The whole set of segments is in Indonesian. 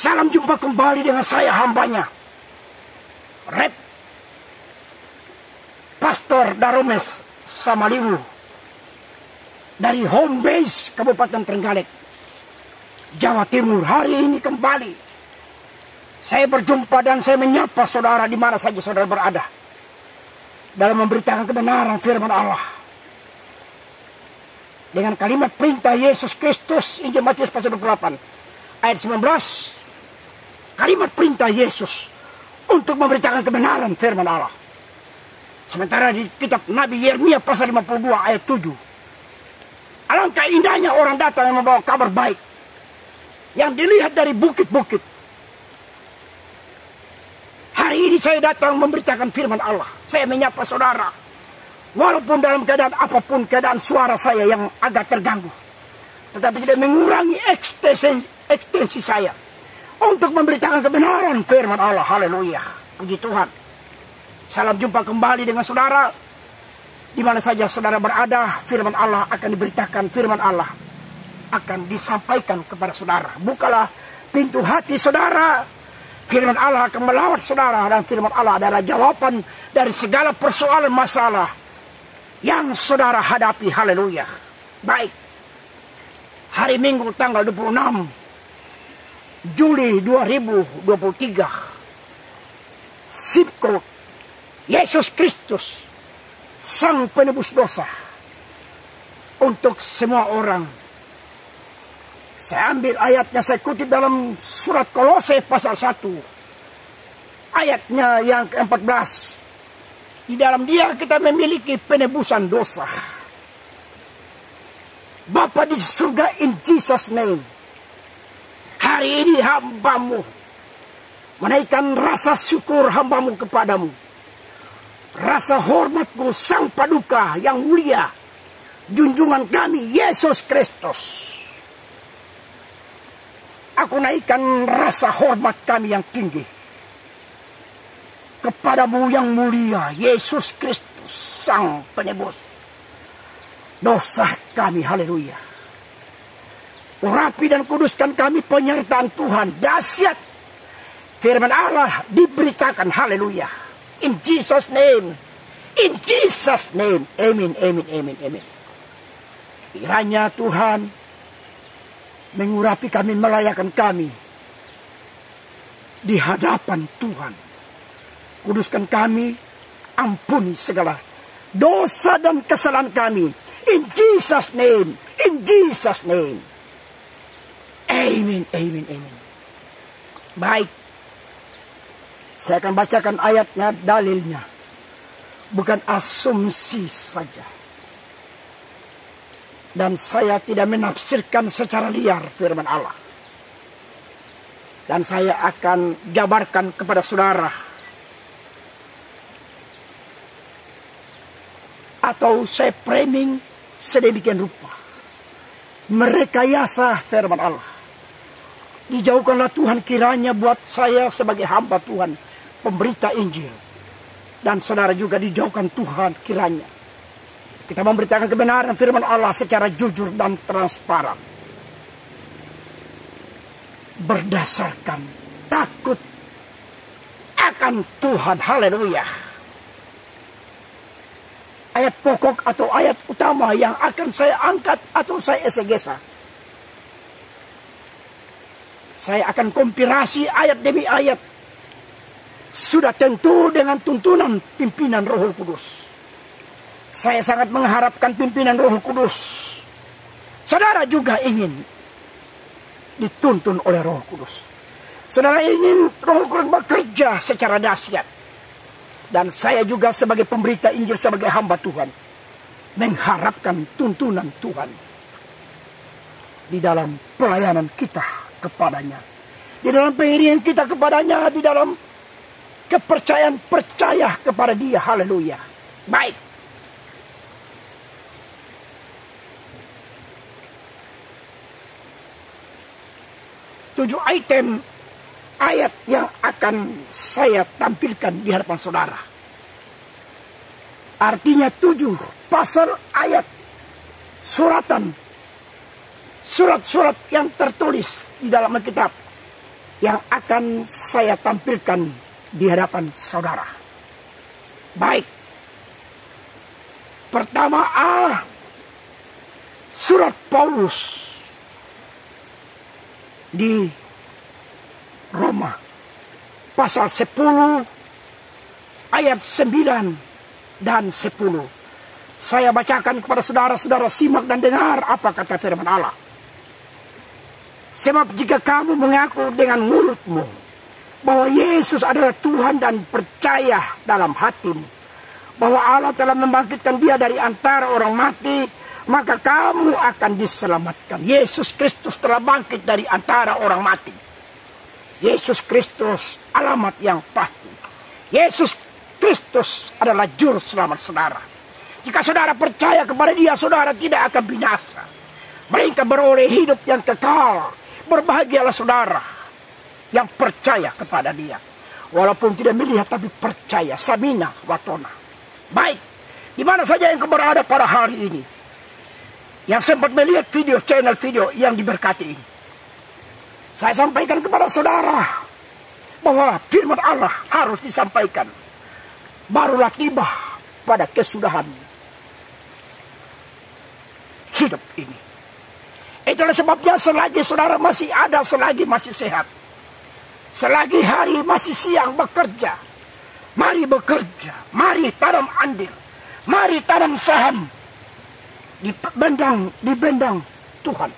Salam jumpa kembali dengan saya hambanya, Rep Pastor Daromes Samaliwu dari home base Kabupaten Trenggalek, Jawa Timur. Hari ini kembali saya berjumpa dan saya menyapa saudara di mana saja saudara berada dalam memberitakan kebenaran firman Allah dengan kalimat perintah Yesus Kristus. Injil Matius pasal 28 ayat 19. Kalimat perintah Yesus untuk memberitakan kebenaran firman Allah. Sementara di kitab Nabi Yeremia pasal 52 ayat 7. Alangkah indahnya orang datang yang membawa kabar baik, yang dilihat dari bukit-bukit. Hari ini saya datang memberitakan firman Allah. Saya menyapa saudara, walaupun dalam keadaan apapun, keadaan suara saya yang agak terganggu, tetapi tidak mengurangi ekstensi saya untuk memberitakan kebenaran firman Allah. Haleluya, puji Tuhan. Salam jumpa kembali dengan saudara di mana saja saudara berada. Firman Allah akan diberitakan, firman Allah akan disampaikan kepada saudara. Bukalah pintu hati saudara. Firman Allah akan melawat saudara, dan firman Allah adalah jawaban dari segala persoalan masalah yang saudara hadapi. Haleluya. Baik, hari Minggu tanggal 26 Juli 2023, Sipkot Yesus Kristus Sang Penebus dosa untuk semua orang. Saya ambil ayatnya, saya kutip dalam surat Kolose pasal 1 ayatnya yang ke-14. Di dalam Dia kita memiliki penebusan dosa. Bapa di surga, in Jesus name, hari ini hambamu menaikkan rasa syukur hambamu kepadamu. Rasa hormatku Sang Paduka yang mulia, junjungan kami Yesus Kristus. Aku naikkan rasa hormat kami yang tinggi kepadamu yang mulia Yesus Kristus, Sang Penebus dosa kami. Haleluya. Urapi dan kuduskan kami penyertaan Tuhan. Dahsyat firman Allah diberitakan. Haleluya. In Jesus name. In Jesus name. Amin, amin, amin, amin. Kiranya Tuhan mengurapi kami, melayakan kami di hadapan Tuhan. Kuduskan kami, ampuni segala dosa dan kesalahan kami. In Jesus name. In Jesus name. Amin, amin, amin. Baik, saya akan bacakan ayatnya, dalilnya. Bukan asumsi saja. Dan saya tidak menafsirkan secara liar firman Allah. Dan saya akan jabarkan kepada saudara, atau saya framing sedemikian rupa, merekayasa firman Allah. Dijauhkanlah Tuhan kiranya buat saya sebagai hamba Tuhan, pemberita Injil. Dan saudara juga dijauhkan Tuhan kiranya kita memberitakan kebenaran firman Allah secara jujur dan transparan, berdasarkan takut akan Tuhan. Haleluya. Ayat pokok atau ayat utama yang akan saya angkat atau saya esegesa, saya akan kompilasi ayat demi ayat. Sudah tentu dengan tuntunan pimpinan Roh Kudus. Saya sangat mengharapkan pimpinan Roh Kudus. Saudara juga ingin dituntun oleh Roh Kudus. Saudara ingin Roh Kudus bekerja secara dahsyat. Dan saya juga sebagai pemberita Injil, sebagai hamba Tuhan, mengharapkan tuntunan Tuhan di dalam pelayanan kita kepadanya, di dalam pengiringan kita kepadanya, di dalam kepercayaan percaya kepada Dia. Haleluya. Baik, tujuh item ayat yang akan saya tampilkan di hadapan saudara. Artinya 7 pasal ayat suratan, surat-surat yang tertulis di dalam Alkitab yang akan saya tampilkan di hadapan saudara. Baik. Pertama surat Paulus di Roma pasal 10 ayat 9 dan 10. Saya bacakan kepada saudara-saudara, simak dan dengar apa kata firman Allah. Sebab jika kamu mengaku dengan mulutmu bahwa Yesus adalah Tuhan dan percaya dalam hatimu bahwa Allah telah membangkitkan dia dari antara orang mati, maka kamu akan diselamatkan. Yesus Kristus telah bangkit dari antara orang mati. Yesus Kristus alamat yang pasti. Yesus Kristus adalah juru selamat saudara. Jika saudara percaya kepada dia, saudara tidak akan binasa. Mereka beroleh hidup yang kekal. Berbahagialah saudara yang percaya kepada dia. Walaupun tidak melihat tapi percaya. Samina watona. Baik, di mana saja yang berada pada hari ini, yang sempat melihat channel video yang diberkati ini, saya sampaikan kepada saudara bahwa firman Allah harus disampaikan. Barulah tiba pada kesudahan hidup ini. Itulah sebabnya selagi saudara masih ada, selagi masih sehat, selagi hari masih siang bekerja, mari bekerja, mari tanam andil, mari tanam saham di bendang Tuhan,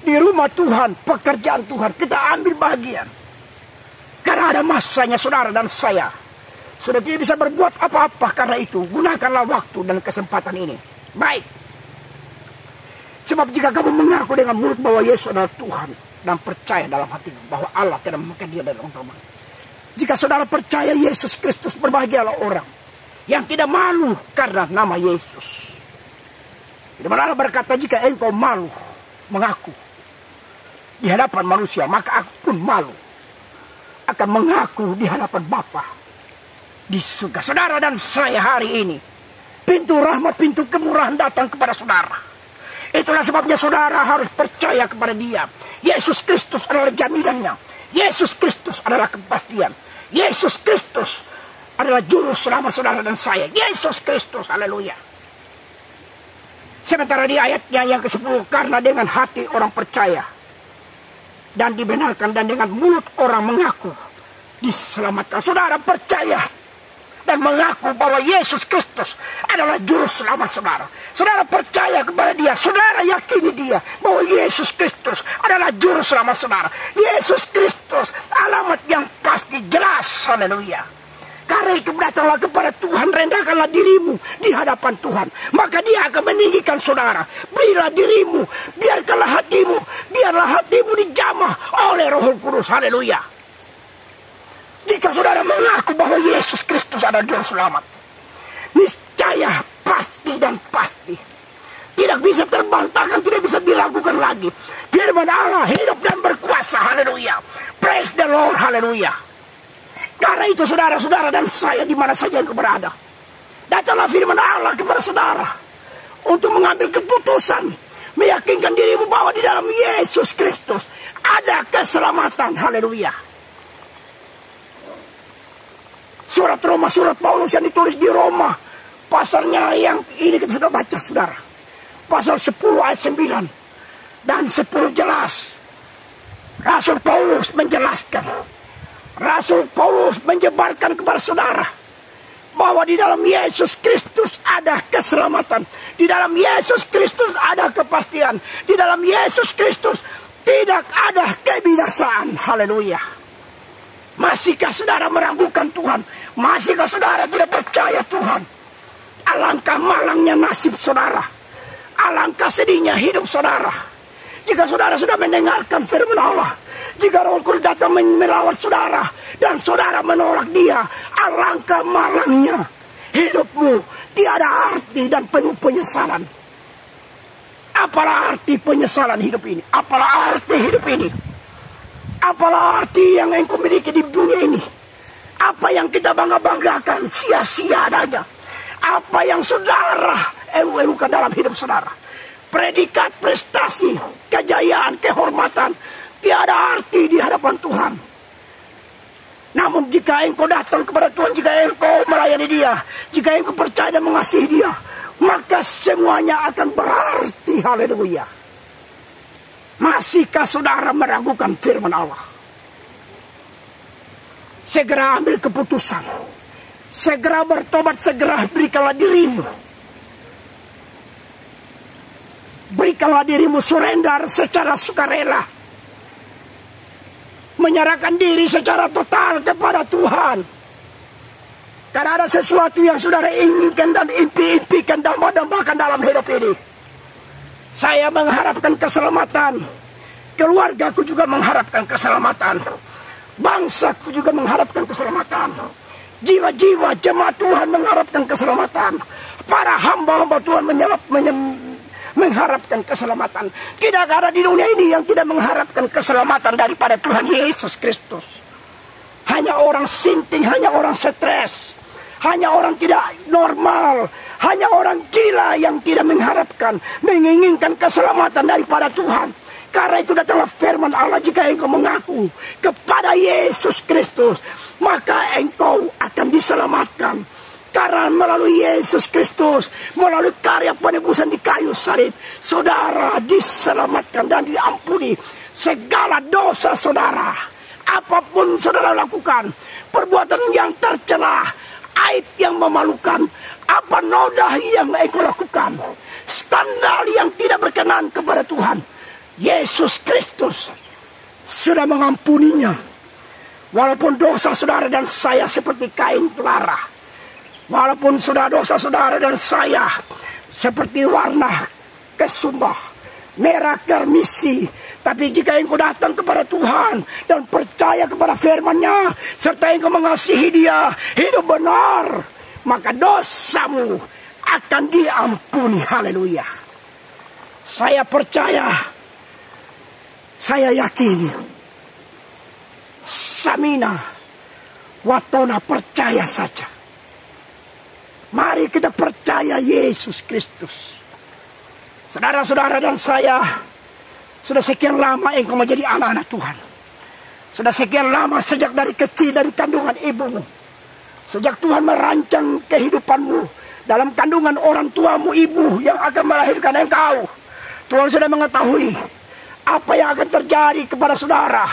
di rumah Tuhan, pekerjaan Tuhan. Kita ambil bagian, karena ada masanya saudara dan saya sudah tidak bisa berbuat apa-apa. Karena itu gunakanlah waktu dan kesempatan ini. Baik. Sebab jika kamu mengaku dengan mulut bahwa Yesus adalah Tuhan dan percaya dalam hatimu bahwa Allah telah membangkitkan dia dari orang mati, jika saudara percaya Yesus Kristus, berbahagialah orang yang tidak malu karena nama Yesus. Firman Allah berkata, jika engkau malu mengaku di hadapan manusia, maka aku pun malu akan mengaku di hadapan Bapa di surga. Saudara dan saya hari ini, pintu rahmat, pintu kemurahan datang kepada saudara. Itulah sebabnya saudara harus percaya kepada dia. Yesus Kristus adalah jaminannya. Yesus Kristus adalah kepastian. Yesus Kristus adalah juru selamat saudara dan saya. Yesus Kristus, haleluya. Sementara di ayatnya yang ke-10, karena dengan hati orang percaya dan dibenarkan, dan dengan mulut orang mengaku diselamatkan. Saudara percaya dan mengaku bahwa Yesus Kristus adalah juru selamat saudara. Saudara percaya kepada dia. Saudara yakini dia bahwa Yesus Kristus adalah juru selamat saudara. Yesus Kristus alamat yang pasti, jelas, haleluya. Karena itu datanglah kepada Tuhan, rendahkanlah dirimu di hadapan Tuhan, maka dia akan meninggikan saudara. Berilah dirimu, biarlah hatimu dijamah oleh Roh Kudus, haleluya. Jika saudara mengaku bahwa Yesus Kristus adalah juru selamat, niscaya, pasti dan pasti, tidak bisa terbantahkan, tidak bisa diragukan lagi. Firman Allah hidup dan berkuasa, haleluya. Praise the Lord, haleluya. Karena itu saudara-saudara dan saya di mana saja yang berada, datanglah firman Allah kepada saudara untuk mengambil keputusan, meyakinkan dirimu bahwa di dalam Yesus Kristus ada keselamatan, haleluya. Surat Roma, surat Paulus yang ditulis di Roma, pasalnya yang ini kita sudah baca saudara, pasal 10 ayat 9 dan 10 jelas. Rasul Paulus menjelaskan, Rasul Paulus menyebarkan kepada saudara bahwa di dalam Yesus Kristus ada keselamatan, di dalam Yesus Kristus ada kepastian, di dalam Yesus Kristus tidak ada kebinasaan, haleluya. Masihkah saudara meragukan Tuhan? Masihkah saudara tidak percaya Tuhan? Alangkah malangnya nasib saudara, alangkah sedihnya hidup saudara jika saudara sudah mendengarkan firman Allah, jika Roh Kudus datang melawat saudara dan saudara menolak dia. Alangkah malangnya hidupmu, tiada arti dan penuh penyesalan. Apalah arti penyesalan hidup ini? Apalah arti hidup ini? Apalah arti yang engkau miliki di dunia ini? Apa yang kita bangga-banggakan sia-sia adanya? Apa yang saudara elu-elukan dalam hidup saudara? Predikat, prestasi, kejayaan, kehormatan, tiada tidak ada arti di hadapan Tuhan. Namun jika engkau datang kepada Tuhan, jika engkau melayani Dia, jika engkau percaya dan mengasihi Dia, maka semuanya akan berarti. Haleluya. Masihkah saudara meragukan firman Allah? Segera ambil keputusan. Segera bertobat, segera berikanlah dirimu. Berikanlah dirimu surrender secara sukarela. Menyerahkan diri secara total kepada Tuhan. Karena ada sesuatu yang saudara inginkan dan impi-impikan dan dambakan dalam hidup ini. Saya mengharapkan keselamatan. Keluargaku juga mengharapkan keselamatan. Bangsaku juga mengharapkan keselamatan. Jiwa-jiwa jemaat Tuhan mengharapkan keselamatan. Para hamba-hamba Tuhan mengharapkan keselamatan. Tidak ada di dunia ini yang tidak mengharapkan keselamatan daripada Tuhan Yesus Kristus. Hanya orang sinting, hanya orang stres, hanya orang tidak normal, hanya orang gila yang tidak mengharapkan, menginginkan keselamatan daripada Tuhan. Karena itu datanglah firman Allah, jika engkau mengaku kepada Yesus Kristus, maka engkau akan diselamatkan. Karena melalui Yesus Kristus, melalui karya penebusan di kayu salib, saudara diselamatkan dan diampuni segala dosa saudara. Apapun saudara lakukan, perbuatan yang tercela, aib yang memalukan, apa noda yang engkau lakukan, skandal yang tidak berkenan kepada Tuhan, Yesus Kristus sudah mengampuninya. Walaupun dosa saudara dan saya seperti kain pelara, walaupun sudah dosa saudara dan saya seperti warna kesumbah, merah kermisi, tapi jika engkau datang kepada Tuhan dan percaya kepada firman-Nya, serta engkau mengasihi Dia, hidup benar, maka dosamu akan diampuni. Haleluya. Saya percaya, saya yakin, Samina, Watona, percaya saja. Mari kita percaya Yesus Kristus. Saudara-saudara dan saya, sudah sekian lama engkau menjadi anak-anak Tuhan. Sudah sekian lama sejak dari kecil, dari kandungan ibumu. Sejak Tuhan merancang kehidupanmu dalam kandungan orang tuamu, ibu yang akan melahirkan engkau. Tuhan sudah mengetahui apa yang akan terjadi kepada saudara.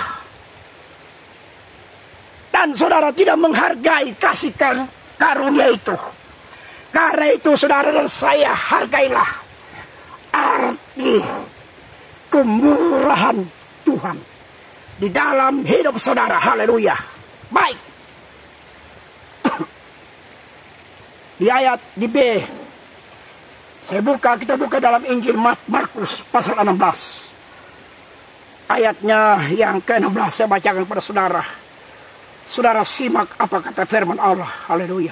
Dan saudara tidak menghargai kasih karunia itu. Karena itu saudara dan saya, hargailah arti kemurahan Tuhan di dalam hidup saudara. Haleluya. Baik. Di ayat di B, kita buka dalam Injil Markus pasal 16. Ayatnya yang ke-16 saya bacakan kepada saudara. Saudara simak apa kata firman Allah. Haleluya.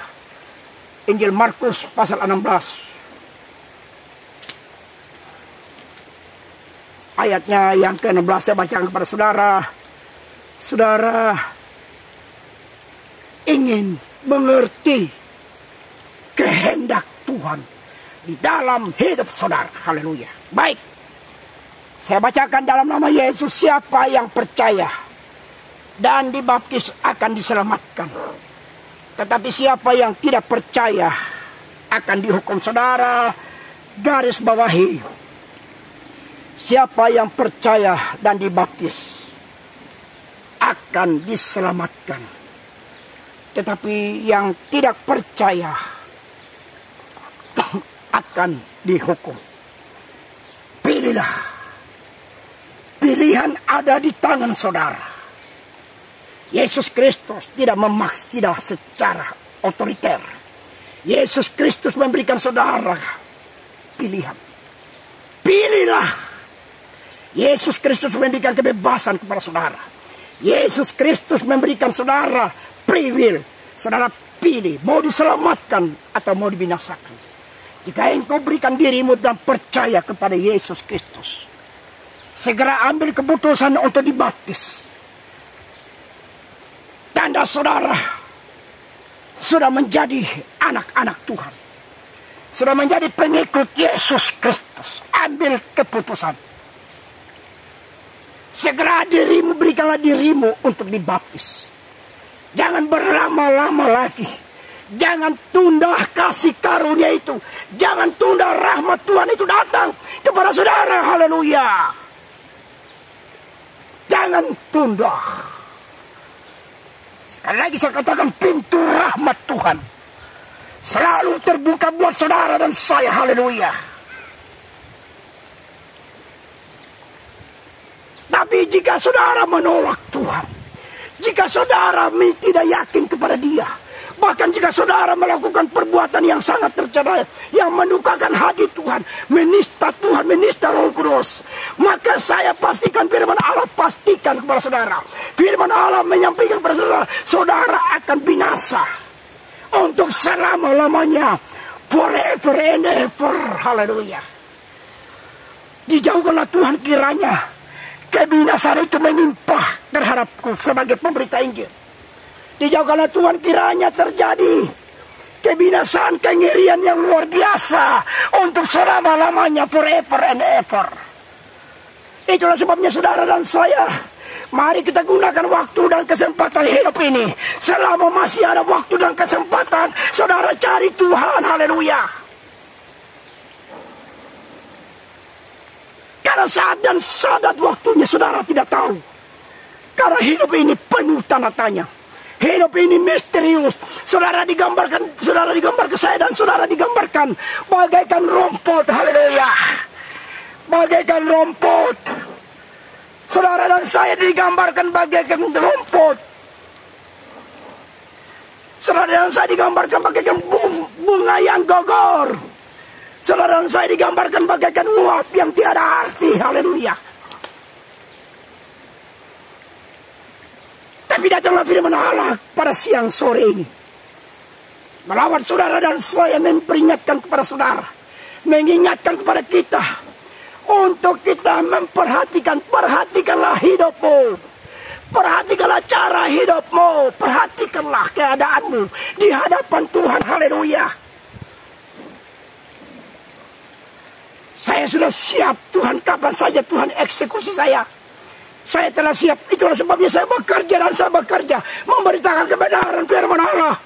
Injil Markus pasal 16. Ayatnya yang ke-16 saya bacakan kepada saudara. Saudara ingin mengerti kehendak Tuhan di dalam hidup saudara. Haleluya. Baik. Saya bacakan dalam nama Yesus, siapa yang percaya dan dibaptis akan diselamatkan. Tetapi siapa yang tidak percaya akan dihukum. Saudara garis bawahi, siapa yang percaya dan dibaptis akan diselamatkan. Tetapi yang tidak percaya akan dihukum. Pilihlah. Pilihan ada di tangan saudara. Yesus Kristus tidak memaksa, tidak secara otoriter. Yesus Kristus memberikan saudara pilihan. Pilihlah. Yesus Kristus memberikan kebebasan kepada saudara. Yesus Kristus memberikan saudara free will. Saudara pilih, mau diselamatkan atau mau dibinasakan. Jika engkau berikan dirimu dan percaya kepada Yesus Kristus, segera ambil keputusan untuk dibaptis. Tanda saudara sudah menjadi anak-anak Tuhan, sudah menjadi pengikut Yesus Kristus. Ambil keputusan. Segera dirimu, berikanlah dirimu untuk dibaptis. Jangan berlama-lama lagi. Jangan tunda kasih karunia itu. Jangan tunda rahmat Tuhan itu datang kepada saudara. Haleluya. Jangan tunda. Sekali lagi saya katakan, pintu rahmat Tuhan selalu terbuka buat saudara dan saya. Haleluya. Tapi jika saudara menolak Tuhan, jika saudara tidak yakin kepada Dia, bahkan jika saudara melakukan perbuatan yang sangat tercela, yang mendukakan hati Tuhan, menista Tuhan, menista Roh Kudus, maka saya pastikan firman Allah pastikan kepada saudara. Firman Allah menyampaikan kepada saudara, saudara akan binasa untuk selama-lamanya, forever and ever. Haleluya. Dijauhkanlah Tuhan kiranya kebinasaan itu menimpa terhadapku sebagai pemberita Injil. Dijauhkanlah Tuhan kiranya terjadi kebinasaan, kengerian yang luar biasa untuk selama-lamanya, forever and ever. Itulah sebabnya saudara dan saya, mari kita gunakan waktu dan kesempatan hidup ini. Selama masih ada waktu dan kesempatan, saudara cari Tuhan. Haleluya. Karena saat dan saat waktunya saudara tidak tahu. Karena hidup ini penuh tanda tanya. Hidup ini misterius. Saudara digambarkan ke saya dan saudara digambarkan bagaikan rumput. Haleluya. Bagaikan rumput. Saudara dan saya digambarkan bagaikan rumput. Saudara dan saya digambarkan bagaikan bunga yang gugur. Saudara dan saya digambarkan bagaikan uap yang tiada arti. Haleluya. Tapi datanglah firman Allah pada siang sore ini, melawat saudara dan saya, memperingatkan kepada saudara, mengingatkan kepada kita untuk kita perhatikanlah hidupmu, perhatikanlah cara hidupmu, perhatikanlah keadaanmu di hadapan Tuhan. Haleluya. Saya sudah siap Tuhan, kapan saja Tuhan eksekusi saya. Saya telah siap, itulah sebabnya saya bekerja dan saya bekerja memberitakan kebenaran firman Allah.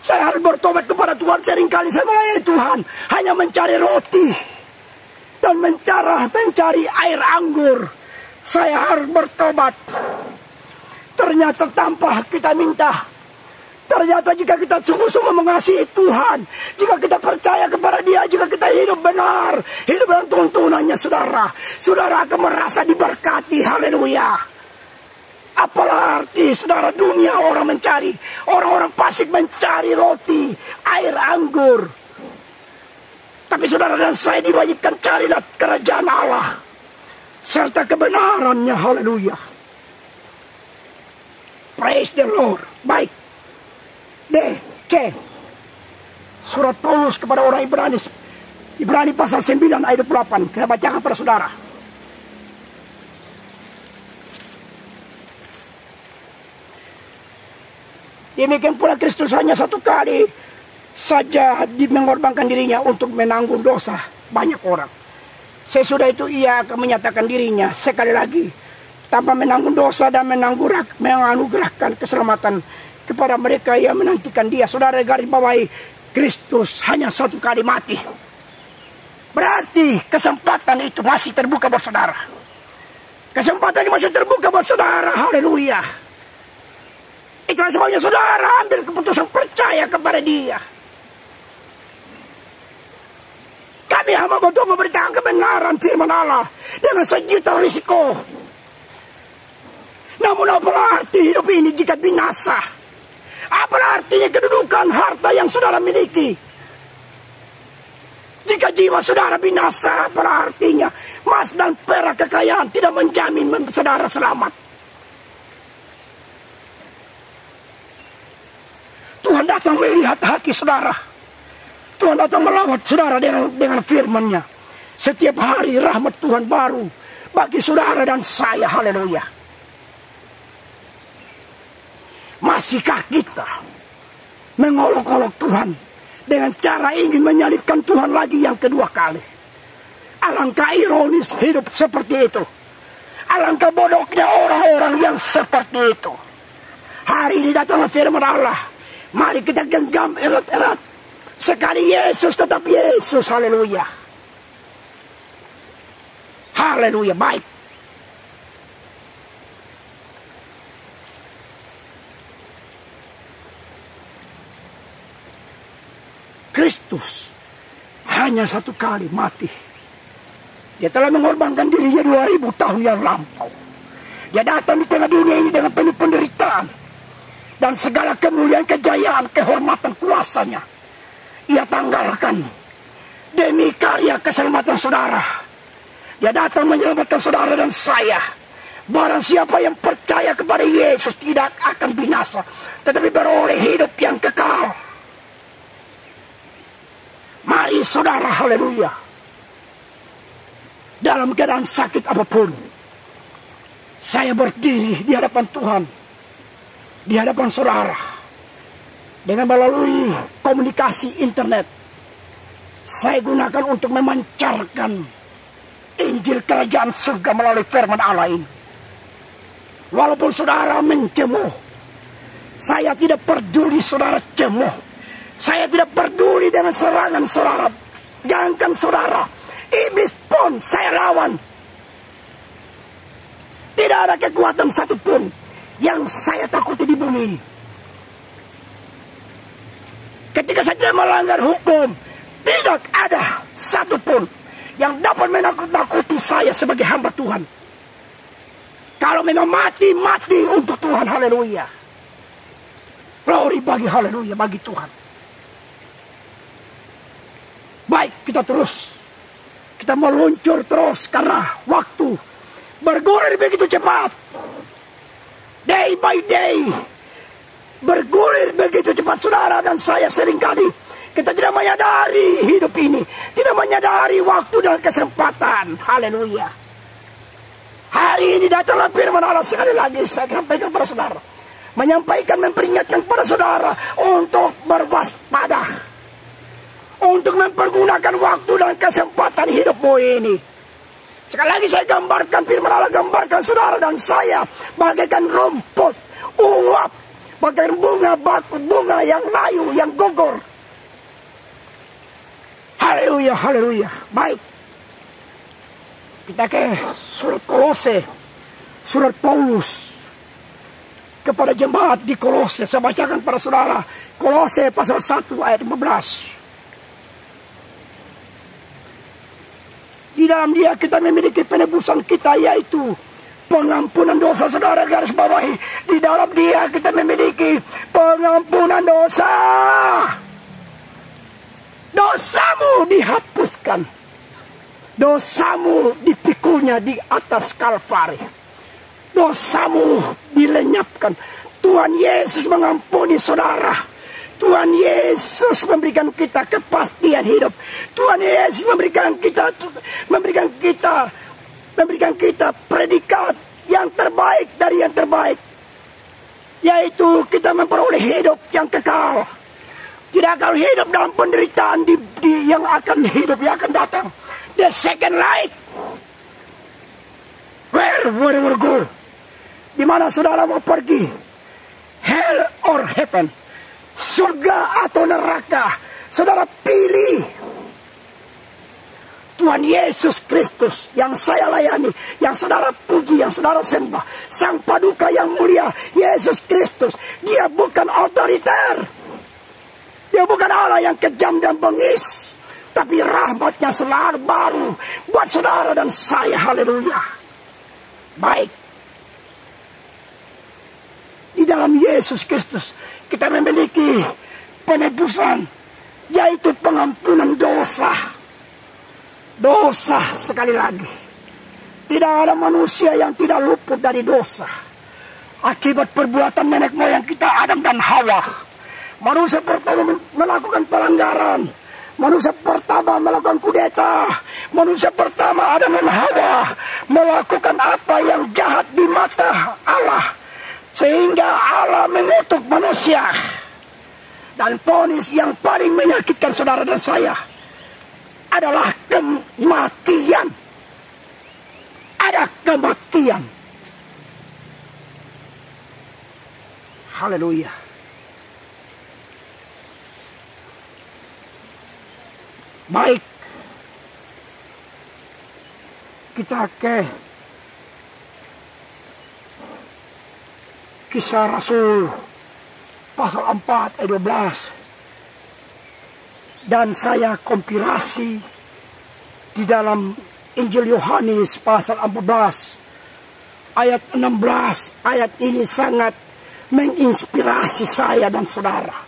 Saya harus bertobat kepada Tuhan. Seringkali saya melayani Tuhan hanya mencari roti dan mencari air anggur. Saya harus bertobat. Ternyata tanpa kita minta, ternyata jika kita sungguh-sungguh mengasihi Tuhan, jika kita percaya kepada Dia, jika kita hidup benar, hidup dalam tuntunannya, saudara akan merasa diberkati. Haleluya. Apalah arti saudara dunia orang fasik mencari roti, air anggur. Tapi saudara dan saya diwajibkan carilah kerajaan Allah serta kebenarannya. Haleluya. Praise the Lord. Baik. Surat Paulus kepada orang Ibrani pasal 9 ayat 28. Saya bacakan pada saudara. Demikian pula Kristus hanya satu kali saja mengorbankan dirinya untuk menanggung dosa banyak orang. Sesudah itu ia akan menyatakan dirinya sekali lagi tanpa menanggung dosa dan menganugerahkan keselamatan kepada mereka yang menantikan Dia. Saudara garis bawahi, Kristus hanya satu kali mati. Berarti kesempatan itu masih terbuka buat saudara. Kesempatan ini masih terbuka buat saudara. Haleluya. Itulah sebabnya saudara ambil keputusan percaya kepada Dia. Kami hamba betul memberitakan kebenaran firman Allah dengan sejuta risiko. Namun apa arti hidup ini jika binasa? Apa artinya kedudukan harta yang saudara miliki? Jika jiwa saudara binasa, apa artinya emas dan perak kekayaan tidak menjamin saudara selamat? Tuhan datang melihat hati saudara. Tuhan datang melawat saudara dengan firman-Nya. Setiap hari rahmat Tuhan baru bagi saudara dan saya. Haleluya. Masihkah kita mengolok-olok Tuhan dengan cara ingin menyalibkan Tuhan lagi yang kedua kali? Alangkah ironis hidup seperti itu. Alangkah bodohnya orang-orang yang seperti itu. Hari ini datanglah firman Allah. Mari kita genggam erat-erat. Sekali Yesus tetap Yesus. Haleluya. Haleluya. Baik. Kristus hanya satu kali mati. Dia telah mengorbankan dirinya 2000 tahun yang lampau. Dia datang di tengah dunia ini dengan penuh penderitaan. Dan segala kemuliaan, kejayaan, kehormatan, kuasanya ia tanggalkan demi karya keselamatan saudara. Dia datang menyelamatkan saudara dan saya. Barang siapa yang percaya kepada Yesus tidak akan binasa, tetapi beroleh hidup yang kekal. Mari saudara, haleluya. Dalam keadaan sakit apapun, saya berdiri di hadapan Tuhan, di hadapan saudara, dengan melalui komunikasi internet. Saya gunakan untuk memancarkan Injil Kerajaan Surga melalui firman Allah ini. Walaupun saudara mencemoh, saya tidak peduli saudara cemoh. Saya tidak peduli dengan serangan saudara. Jangankan saudara, iblis pun saya lawan. Tidak ada kekuatan satupun yang saya takuti di bumi ini. Ketika saya tidak melanggar hukum, tidak ada satupun yang dapat menakut-nakuti saya sebagai hamba Tuhan. Kalau memang mati, mati untuk Tuhan. Haleluya. Glory bagi haleluya, bagi Tuhan. Baik, kita terus. Kita meluncur terus karena waktu bergulir begitu cepat. Day by day. Bergulir begitu cepat saudara dan saya seringkali. Kita tidak menyadari hidup ini. Tidak menyadari waktu dan kesempatan. Haleluya. Hari ini datanglah firman Allah sekali lagi. Saya sampaikan kepada saudara. Menyampaikan, memperingatkan kepada saudara. Untuk berwaspada. Untuk mempergunakan waktu dan kesempatan hidupmu ini. Sekali lagi saya gambarkan firman Allah, gambarkan saudara dan saya bagaikan rumput, uap, bagaikan bunga batu, bunga yang layu, yang gugur. Haleluya, haleluya. Baik. Kita ke surat Kolose, surat Paulus kepada jemaat di Kolose. Saya bacakan para saudara. Kolose pasal 1 ayat 15. Di dalam dia kita memiliki penebusan kita, yaitu pengampunan dosa. Saudara garis bawahi, di dalam dia kita memiliki pengampunan dosa. Dosamu dihapuskan. Dosamu dipikulnya di atas Kalvari. Dosamu dilenyapkan. Tuhan Yesus mengampuni saudara. Tuhan Yesus memberikan kita kepastian hidup. Tuhan Yesus memberikan kita predikat yang terbaik dari yang terbaik, yaitu kita memperoleh hidup yang kekal. Tidak akan hidup dalam penderitaan yang akan hidup yang akan datang. The second life. Where we go? Di mana saudara mau pergi? Hell or heaven? Surga atau neraka? Saudara pilih. Tuhan Yesus Kristus yang saya layani, yang saudara puji, yang saudara sembah, Sang Paduka yang mulia, Yesus Kristus. Dia bukan otoriter. Dia bukan Allah yang kejam dan bengis, tapi rahmatnya selalu baru buat saudara dan saya. Haleluya. Baik. Di dalam Yesus Kristus kita memiliki penebusan, yaitu pengampunan dosa. Dosa, sekali lagi. Tidak ada manusia yang tidak luput dari dosa. Akibat perbuatan nenek moyang kita, Adam dan Hawa. Manusia pertama melakukan pelanggaran. Manusia pertama melakukan kudeta. Manusia pertama, Adam dan Hawa, melakukan apa yang jahat di mata Allah. Sehingga Allah mengutuk manusia. Dan vonis yang paling menyakitkan saudara dan saya, adalah kematian. Ada kematian. Haleluya. Baik, kita ke Kisah Rasul pasal 4 ayat 12. Dan saya kompilasi di dalam Injil Yohanes pasal 14 ayat 16. Ayat ini sangat menginspirasi saya dan saudara.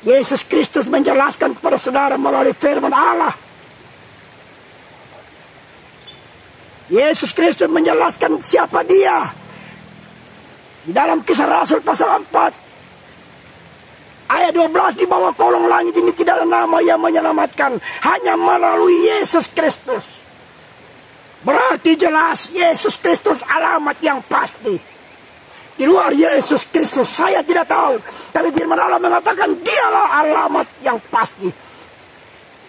Yesus Kristus menjelaskan kepada saudara melalui firman Allah. Yesus Kristus menjelaskan siapa dia. Di dalam Kisah Rasul pasal 4 ayat 12, di bawah kolong langit ini tidak ada nama yang menyelamatkan, hanya melalui Yesus Kristus. Berarti jelas Yesus Kristus alamat yang pasti. Di luar Yesus Kristus saya tidak tahu. Tapi firman Allah mengatakan dialah alamat yang pasti.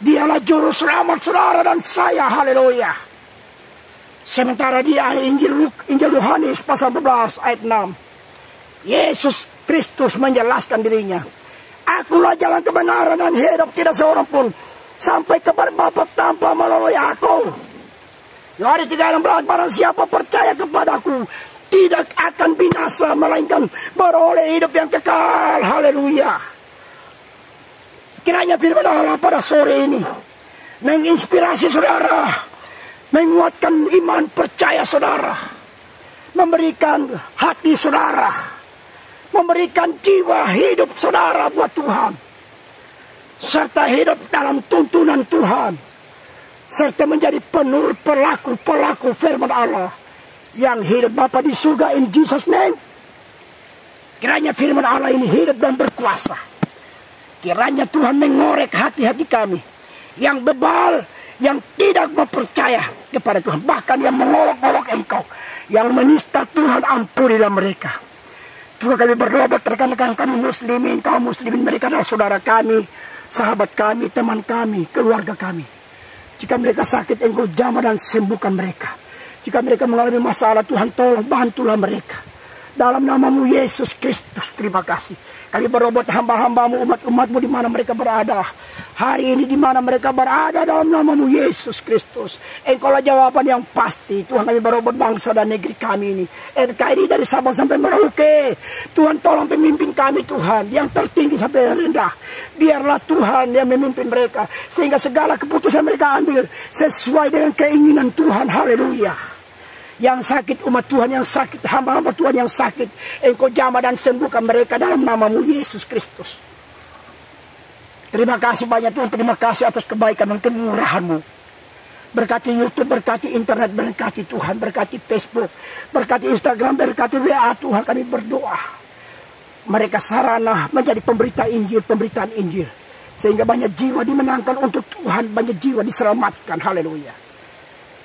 Dialah juru selamat saudara dan saya. Haleluya. Sementara di Injil Yohanes pasal 14 ayat 6. Yesus Kristus menjelaskan dirinya. Akulah jalan kebenaran dan hidup, tidak seorang pun sampai kepada Bapa tanpa melalui aku. Yohanes 3:16, barang siapa percaya kepadaku tidak akan binasa, melainkan beroleh hidup yang kekal. Haleluya. Kiranya firman Allah pada sore ini menginspirasi saudara, menguatkan iman percaya saudara, memberikan hati saudara, memberikan jiwa hidup saudara buat Tuhan, serta hidup dalam tuntunan Tuhan, serta menjadi penurut pelaku firman Allah yang hidup Bapa di surga, in Jesus name. Kiranya firman Allah ini hidup dan berkuasa. Kiranya Tuhan mengorek hati-hati kami yang bebal, yang tidak mempercaya kepada Tuhan, bahkan yang mengolok-olok Engkau, yang menista Tuhan, ampunilah mereka. Tuhan, kami berdoa buat rekan-rekan kami muslimin, kaum muslimin, mereka adalah saudara kami, sahabat kami, teman kami, keluarga kami. Jika mereka sakit, Engkau jamah dan sembuhkan mereka. Jika mereka mengalami masalah, Tuhan tolong bantulah mereka. Dalam nama-Mu Yesus Kristus, terima kasih. Kami berdoa buat hamba-hambamu, umat-umatmu di mana mereka berada. Hari ini di mana mereka berada, dalam nama-Mu Yesus Kristus. Engkaulah jawaban yang pasti. Tuhan, kami berdoa buat bangsa dan negeri kami ini. NKRI dari Sabang sampai Merauke. Tuhan tolong pemimpin kami Tuhan, yang tertinggi sampai yang rendah. Biarlah Tuhan yang memimpin mereka, sehingga segala keputusan mereka ambil sesuai dengan keinginan Tuhan. Haleluya. Yang sakit umat Tuhan, yang sakit hamba-hamba Tuhan yang sakit, Engkau jamah dan sembuhkan mereka dalam nama-Mu Yesus Kristus. Terima kasih banyak Tuhan, terima kasih atas kebaikan dan kemurahan-Mu. Berkati YouTube, berkati internet, berkati Tuhan, berkati Facebook, berkati Instagram, berkati WA Tuhan, kami berdoa. Mereka sarana menjadi pemberita Injil, pemberitaan Injil, sehingga banyak jiwa dimenangkan untuk Tuhan, banyak jiwa diselamatkan. Haleluya.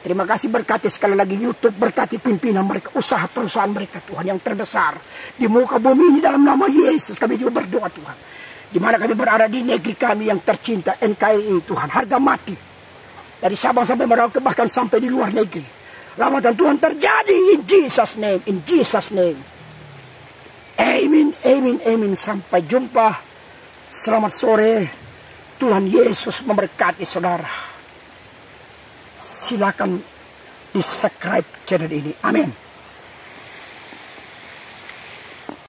Terima kasih, berkati sekali lagi YouTube, berkati pimpinan mereka, usaha perusahaan mereka Tuhan yang terbesar di muka bumi ini, dalam nama Yesus kami juga berdoa Tuhan. Di mana kami berada di negeri kami yang tercinta NKRI Tuhan, harga mati dari Sabang sampai Merauke, bahkan sampai di luar negeri. Lambatan Tuhan terjadi in Jesus name, in Jesus name. Amin, amin, amin. Sampai jumpa. Selamat sore. Tuhan Yesus memberkati saudara. Silakan di subscribe channel ini. Amin.